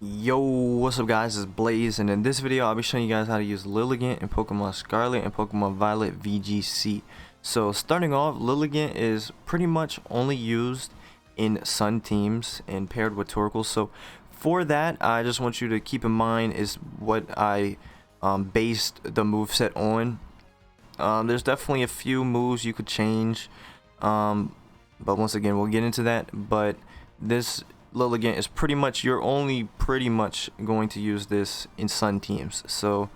Yo, what's up guys, it's Blaze, and in this video I'll be showing you guys how to use Lilligant in Pokemon Scarlet and Pokemon Violet VGC. So starting off, Lilligant is pretty much only used in Sun teams and paired with Torkoal. So for that, I just want you to keep in mind is what I based the moveset on. There's definitely a few moves you could change, but once again we'll get into that. But this Lilligant is pretty much, you're only pretty much going to use this in Sun teams, so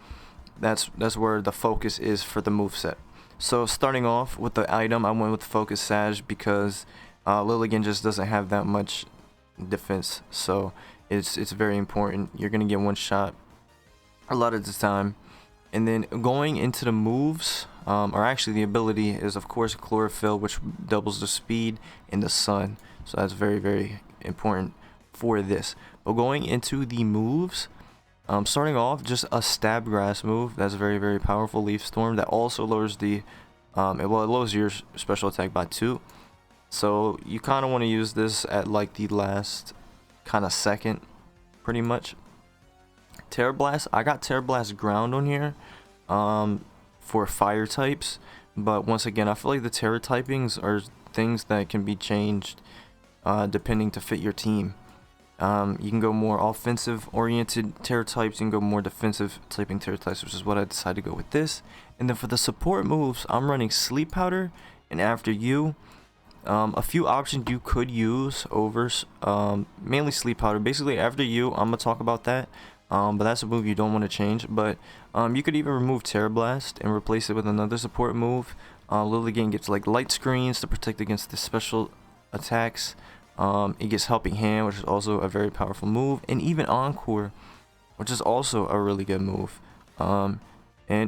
that's where the focus is for the moveset. So starting off with the item, I went with Focus Sage because Lilligant just doesn't have that much defense, so it's very important. You're gonna get one shot a lot of the time. And then going into the moves, or actually the ability, is of course Chlorophyll, which doubles the speed in the sun, so that's very important for this. But going into the moves, starting off, just a Stab Grass move that's very powerful. Leaf Storm that also lowers the it lowers your special attack by 2, so you kind of want to use this at like the last kind of second, pretty much. Terra Blast, I got Terra Blast Ground on here for fire types, but once again I feel like the Terra typings are things that can be changed depending to fit your team. You can go more offensive oriented Terra types, you can go more defensive typing Terra types, which is what I decided to go with this. And then for the support moves, I'm running Sleep Powder and After You. A few options you could use over mainly Sleep Powder. Basically After You, I'm gonna talk about that, but that's a move you don't want to change. But you could even remove Terra Blast and replace it with another support move. Lilligant gets like light screens to protect against the special attacks. It gets Helping Hand, which is also a very powerful move, and even Encore, which is also a really good move. And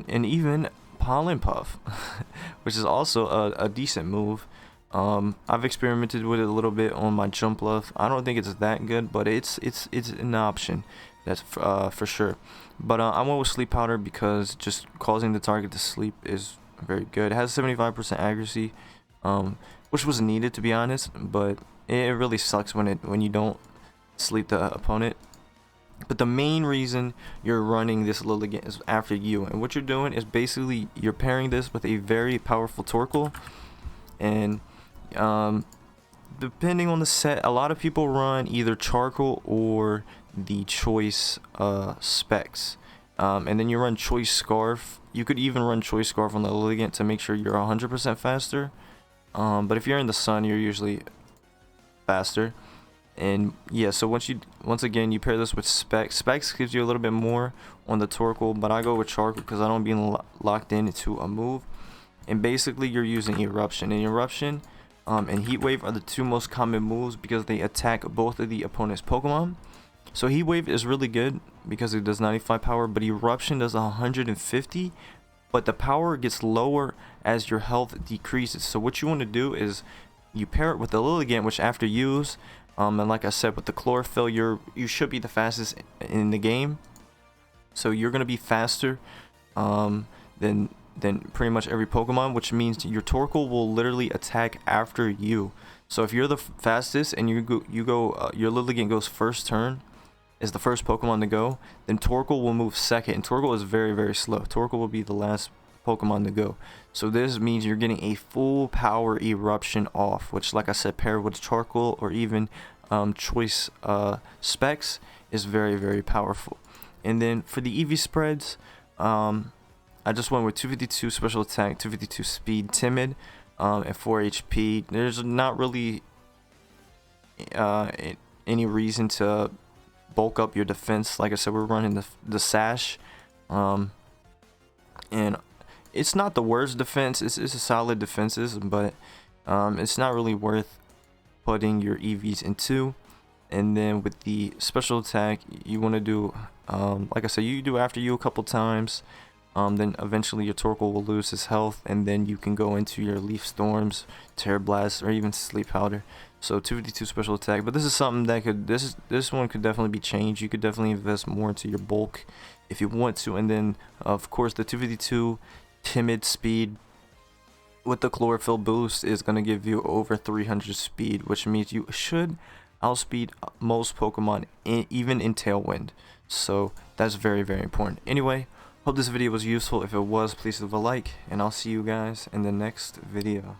even Pollen Puff, which is also a decent move. I've experimented with it a little bit on my Jump Love. I don't think it's that good, but it's an option, that's for sure. But I went with Sleep Powder because just causing the target to sleep is very good. It has 75% accuracy, which was needed, to be honest, but it really sucks when you don't sleep the opponent. But the main reason you're running this Lilligant is After You, and what you're doing is basically you're pairing this with a very powerful Torkoal. And depending on the set, a lot of people run either Charcoal or the Choice specs, and then you run Choice Scarf. You could even run Choice Scarf on the Lilligant to make sure you're 100% faster, but if you're in the sun, you're usually faster. And yeah, so once again you pair this with specs gives you a little bit more on the Torkoal, but I go with Charcoal because I don't being locked into a move. And basically you're using Eruption, and Eruption and Heat Wave are the two most common moves because they attack both of the opponent's Pokemon. So Heat Wave is really good because it does 95 power, but Eruption does 150, but the power gets lower as your health decreases. So what you want to do is you pair it with the Lilligant, which After Use, and like I said, with the Chlorophyll, you should be the fastest in the game. So you're gonna be faster than pretty much every Pokemon, which means your Torkoal will literally attack after you. So if you're the fastest and your Lilligant goes first turn, is the first Pokemon to go, then Torkoal will move second, and Torkoal is very slow. Torkoal will be the last Pokemon to go. So this means you're getting a full power Eruption off, which, like I said, paired with Charcoal or even Choice specs is very powerful. And then for the EV spreads, I just went with 252 special attack, 252 speed, timid, and 4 HP. There's not really any reason to bulk up your defense. Like I said, we're running the Sash, and it's not the worst defense. It's a solid defenses, but it's not really worth putting your EVs into. And then with the special attack, you want to do, like I said, you do After You a couple times. Then eventually your Torkoal will lose his health, and then you can go into your Leaf Storms, Terra Blast, or even Sleep Powder. So 252 special attack, but this is something that this one could definitely be changed. You could definitely invest more into your bulk if you want to. And then of course the 252 timid speed with the Chlorophyll boost is going to give you over 300 speed, which means you should outspeed most Pokemon, even in Tailwind. So that's very, very important. Anyway, hope this video was useful. If it was, please leave a like, and I'll see you guys in the next video.